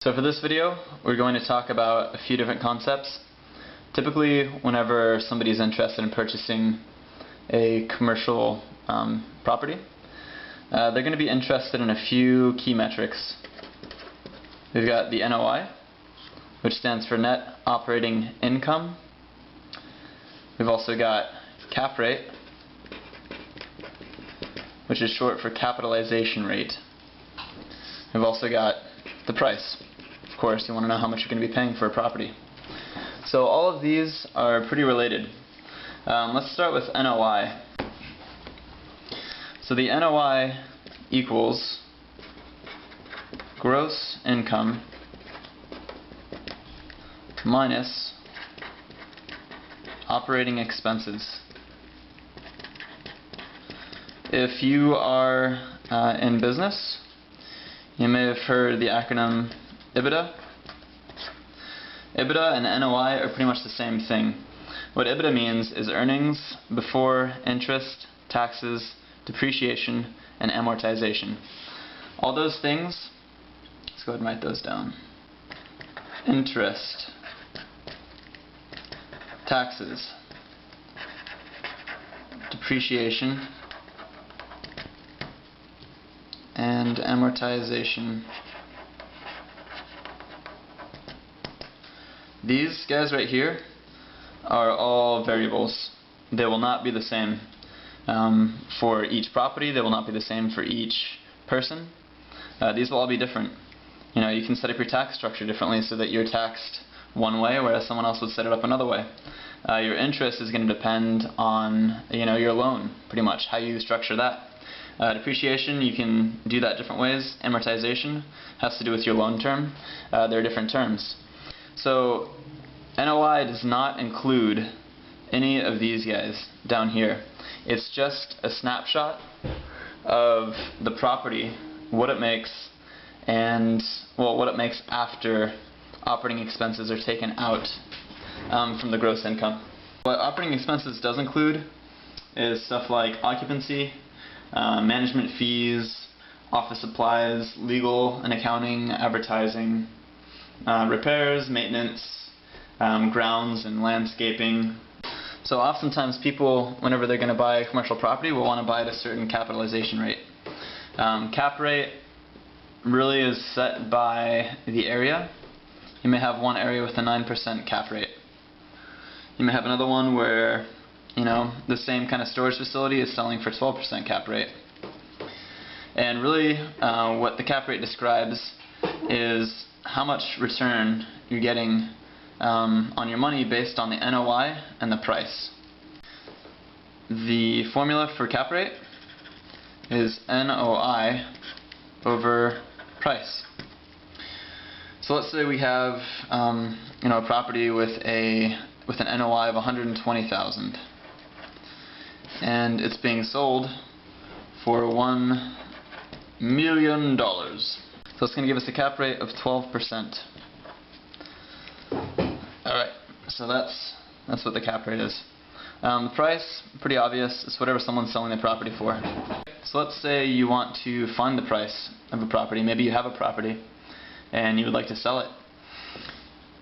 So for this video, we're going to talk about a few different concepts. Typically, whenever somebody's interested in purchasing a commercial property, they're going to be interested in a few key metrics. We've got the NOI, which stands for net operating income. We've also got cap rate, which is short for capitalization rate. We've also got the price. Of course, you want to know how much you're going to be paying for a property. So all of these are pretty related. Let's start with NOI. So the NOI equals gross income minus operating expenses. If you are in business, you may have heard the acronym EBITDA. EBITDA and NOI are pretty much the same thing. What EBITDA means is earnings before interest, taxes, depreciation, and amortization. All those things, let's go ahead and write those down. Interest, taxes, depreciation, and amortization. These guys right here are all variables. They will not be the same for each property. They will not be the same for each person. These will all be different. You know, you can set up your tax structure differently so that you're taxed one way, whereas someone else would set it up another way. Your interest is going to depend on your loan, pretty much, how you structure that. Depreciation, you can do that different ways. Amortization has to do with your loan term. There are different terms. So NOI does not include any of these guys down here. It's just a snapshot of the property, what it makes, and what it makes after operating expenses are taken out from the gross income. What operating expenses does include is stuff like occupancy, management fees, office supplies, legal and accounting, advertising, repairs, maintenance, grounds and landscaping. So oftentimes people, whenever they're going to buy a commercial property, will want to buy at a certain capitalization rate. Cap rate really is set by the area. You may have one area with a 9% cap rate. You may have another one where the same kind of storage facility is selling for 12% cap rate. And really what the cap rate describes is how much return you're getting on your money based on the NOI and the price. The formula for cap rate is NOI over price. So let's say we have a property with an NOI of $120,000, and it's being sold for $1 million. So it's going to give us a cap rate of 12%. Alright, so that's what the cap rate is. The price, pretty obvious, it's whatever someone's selling the property for. So let's say you want to find the price of a property. Maybe you have a property and you would like to sell it.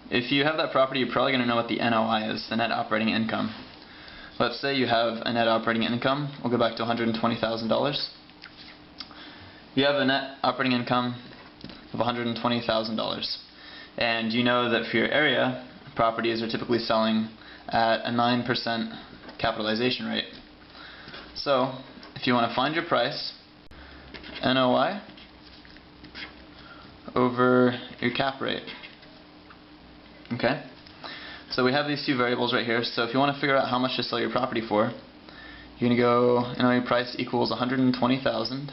If you have that property, you're probably going to know what the NOI is, the net operating income. Let's say you have a net operating income. We'll go back to $120,000. You have a net operating income of $120,000. And you know that for your area, properties are typically selling at a 9% capitalization rate. So if you want to find your price, NOI over your cap rate. Okay? So we have these two variables right here. So if you want to figure out how much to sell your property for, you're going to go NOI price equals $120,000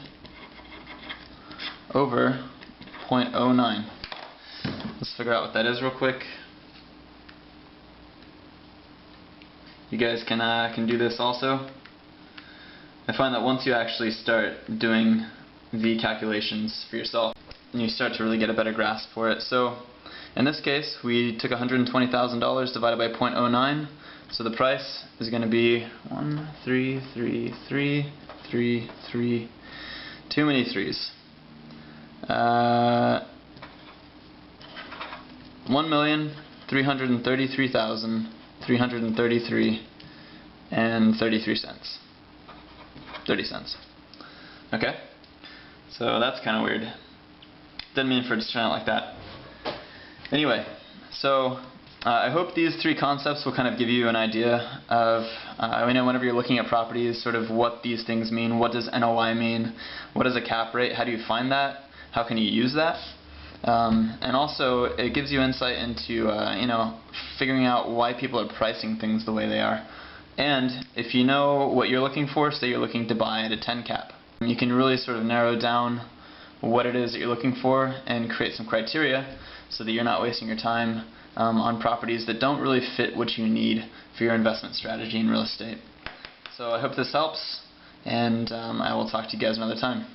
over 0.09. Let's figure out what that is real quick. You guys can do this also. I find that once you actually start doing the calculations for yourself, you start to really get a better grasp for it. So in this case, we took $120,000 divided by 0.09. So the price is going to be 13333. Too many threes. 1,333,333 and 33 cents. 30 cents. Okay? So that's kind of weird. Didn't mean for it to turn out like that. Anyway, so I hope these three concepts will kind of give you an idea of, whenever you're looking at properties, sort of what these things mean. What does NOI mean? What is a cap rate? How do you find that? How can you use that? And also, it gives you insight into, figuring out why people are pricing things the way they are. And if you know what you're looking for, say you're looking to buy at a 10 cap, you can really sort of narrow down what it is that you're looking for and create some criteria so that you're not wasting your time on properties that don't really fit what you need for your investment strategy in real estate. So I hope this helps, and I will talk to you guys another time.